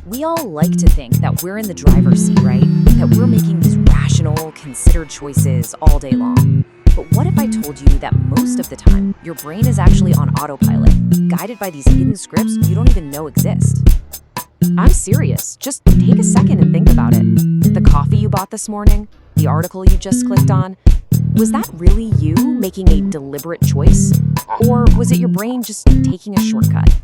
We all like to think that we're in the driver's seat, right? That we're making these rational, considered choices all day long. But what if I told you that most of the time, your brain is actually on autopilot, guided by these hidden scripts you don't even know exist? I'm serious. Just take a second and think about it. The coffee you bought this morning, the article you just clicked on, was that really you making a deliberate choice? Or was it your brain just taking a shortcut?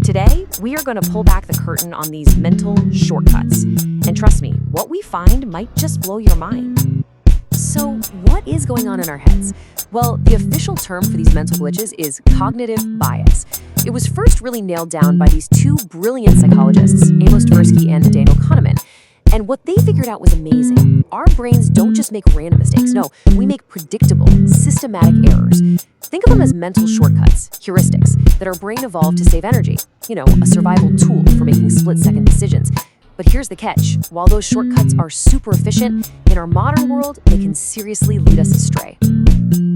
Today, we are going to pull back the curtain on these mental shortcuts. And trust me, what we find might just blow your mind. So, what is going on in our heads? Well, the official term for these mental glitches is cognitive bias. It was first really nailed down by these two brilliant psychologists, Amos Tversky and Daniel Kahneman. And what they figured out was amazing. Our brains don't just make random mistakes. No, we make predictable, systematic errors. Think of them as mental shortcuts, heuristics, that our brain evolved to save energy. You know, a survival tool for making split-second decisions. But here's the catch. While those shortcuts are super efficient, in our modern world, they can seriously lead us astray.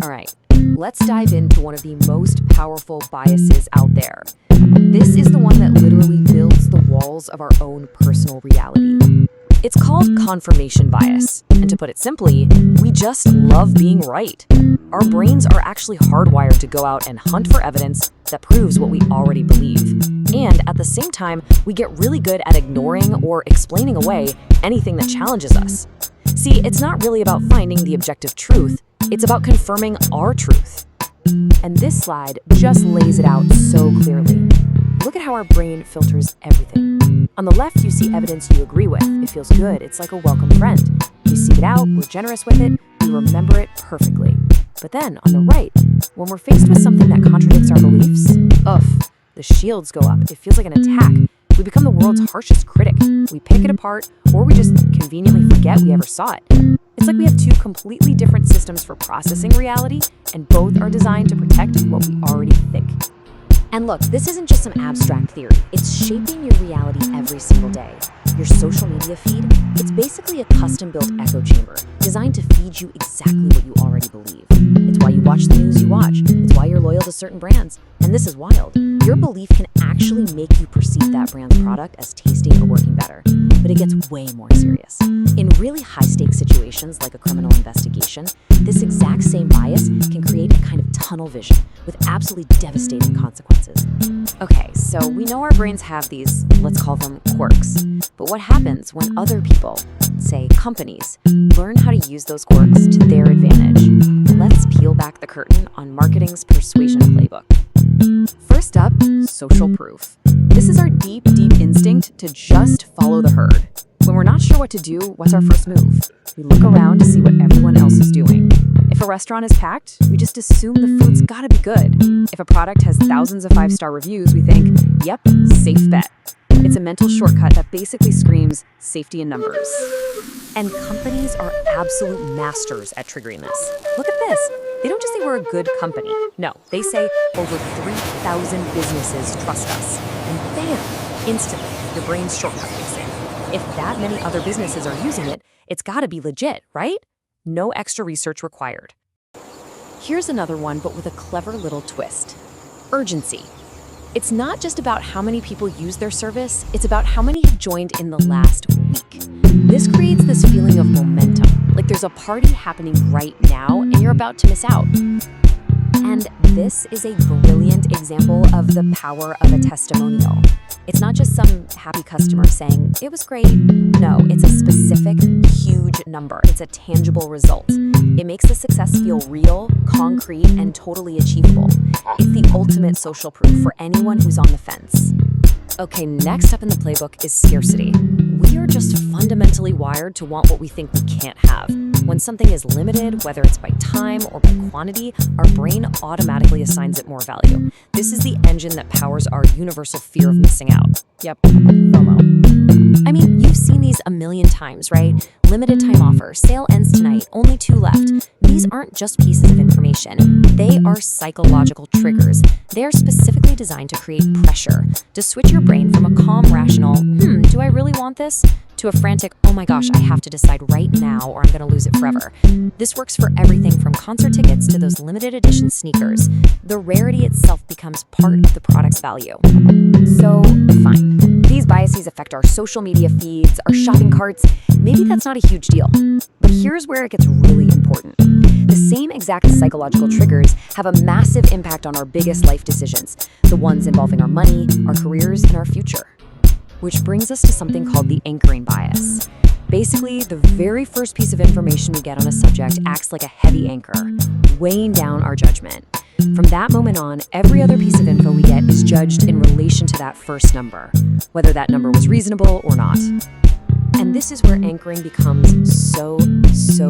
All right, let's dive into one of the most powerful biases out there. This is the one that literally builds the walls of our own personal reality. It's called confirmation bias. And to put it simply, we just love being right. Our brains are actually hardwired to go out and hunt for evidence that proves what we already believe. And at the same time, we get really good at ignoring or explaining away anything that challenges us. See, it's not really about finding the objective truth, it's about confirming our truth. And this slide just lays it out so clearly. Look at how our brain filters everything. On the left, you see evidence you agree with. It feels good. It's like a welcome friend. We seek it out, we're generous with it, we remember it perfectly. But then, on the right, when we're faced with something that contradicts our beliefs, the shields go up. It feels like an attack. We become the world's harshest critic. We pick it apart, or we just conveniently forget we ever saw it. It's like we have two completely different systems for processing reality, and both are designed to protect what we already think. And look, this isn't just some abstract theory. It's shaping your reality every single day. Your social media feed, it's basically a custom-built echo chamber designed to feed you exactly what you already believe. It's why you watch the news you watch. It's why you're loyal to certain brands. And this is wild. Your belief can actually make you perceive that brand's product as tasting or working better. But it gets way more serious. In really high-stakes situations like a criminal investigation, this exact same bias can create a kind of tunnel vision with absolutely devastating consequences. Okay, so we know our brains have these, let's call them quirks. But what happens when other people, say companies, learn how to use those quirks to their advantage? Let's peel back the curtain on marketing's persuasion playbook. First up, social proof. This is our deep, deep instinct to just follow the herd. When we're not sure what to do, what's our first move? We look around to see what everyone else is doing. If a restaurant is packed, we just assume the food's gotta be good. If a product has thousands of 5-star reviews, we think, yep, safe bet. It's a mental shortcut that basically screams safety in numbers. And companies are absolute masters at triggering this. Look at this. They don't just say we're a good company. No, they say over 3,000 businesses trust us. And bam, instantly, your brain's shortcut kicks in. If that many other businesses are using it, it's gotta be legit, right? No extra research required. Here's another one, but with a clever little twist. Urgency. It's not just about how many people use their service, it's about how many have joined in the last week. This creates this feeling of momentum, like there's a party happening right now and you're about to miss out. And this is a brilliant example of the power of a testimonial. It's not just some happy customer saying, it was great. No, it's a specific, huge number. It's a tangible result. It makes the success feel real, concrete, and totally achievable. It's the ultimate social proof for anyone who's on the fence. Okay, next up in the playbook is scarcity. We are just fundamentally wired to want what we think we can't have. When something is limited, whether it's by time or by quantity, our brain automatically assigns it more value. This is the engine that powers our universal fear of missing out. Yep, FOMO. I mean, you've seen these a million times, right? Limited time offer, sale ends tonight, only 2 left. These aren't just pieces of information. They are psychological triggers. They're specifically designed to create pressure, to switch your brain from a calm, rational, do I really want this, to a frantic, oh my gosh, I have to decide right now or I'm going to lose it forever. This works for everything from concert tickets to those limited edition sneakers. The rarity itself becomes part of the product's value. So, fine. These biases affect our social media feeds, our shopping carts. Maybe that's not a huge deal. But here's where it gets really important. The same exact psychological triggers have a massive impact on our biggest life decisions, the ones involving our money, our careers, and our future. Which brings us to something called the anchoring bias. Basically, the very first piece of information we get on a subject acts like a heavy anchor, weighing down our judgment. From that moment on, every other piece of info we get is judged in relation to that first number, whether that number was reasonable or not. And this is where anchoring becomes so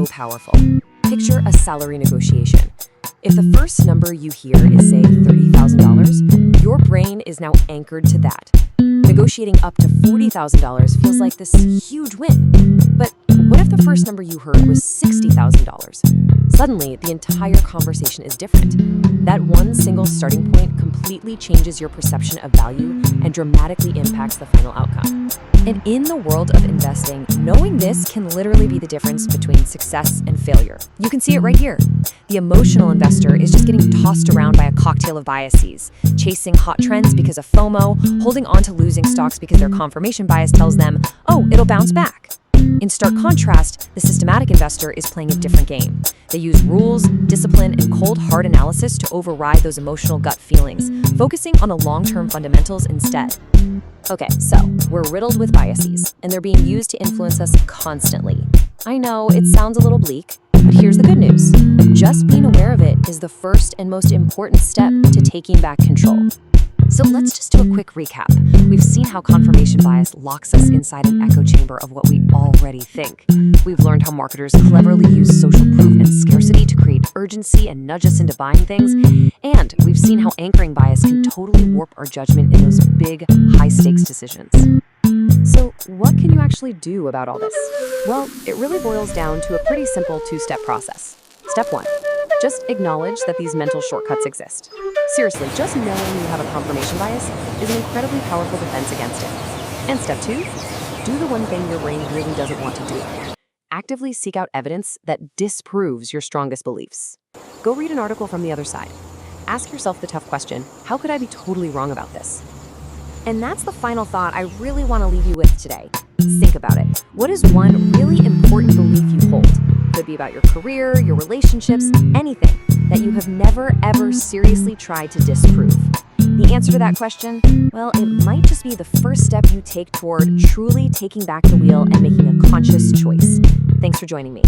powerful. Picture a salary negotiation. If the first number you hear is, say, $30,000, your brain is now anchored to that. Negotiating up to $40,000 feels like this huge win. But what if the first number you heard was $60,000? Suddenly, the entire conversation is different. That one single starting point completely changes your perception of value and dramatically impacts the final outcome. And in the world of investing, knowing this can literally be the difference between success and failure. You can see it right here. The emotional investor is just getting tossed around by a cocktail of biases, chasing hot trends because of FOMO, holding on to losing stocks because their confirmation bias tells them, oh, it'll bounce back. In stark contrast, the systematic investor is playing a different game. They use rules, discipline, and cold, hard analysis to override those emotional gut feelings, focusing on the long-term fundamentals instead. Okay, so we're riddled with biases, and they're being used to influence us constantly. I know it sounds a little bleak, but here's the good news. Just being aware of it is the first and most important step to taking back control. So let's just do a quick recap. We've seen how confirmation bias locks us inside an echo chamber of what we already think. We've learned how marketers cleverly use social proof and scarcity to create urgency and nudge us into buying things. And we've seen how anchoring bias can totally warp our judgment in those big, high-stakes decisions. So what can you actually do about all this? Well, it really boils down to a pretty simple two-step process. Step 1. Just acknowledge that these mental shortcuts exist. Seriously, just knowing you have a confirmation bias is an incredibly powerful defense against it. And step 2, do the one thing your brain really doesn't want to do. Actively seek out evidence that disproves your strongest beliefs. Go read an article from the other side. Ask yourself the tough question, how could I be totally wrong about this? And that's the final thought I really want to leave you with today. Think about it. What is one really important belief you hold? Could be about your career, your relationships, anything that you have never, ever seriously tried to disprove. The answer to that question? Well, it might just be the first step you take toward truly taking back the wheel and making a conscious choice. Thanks for joining me.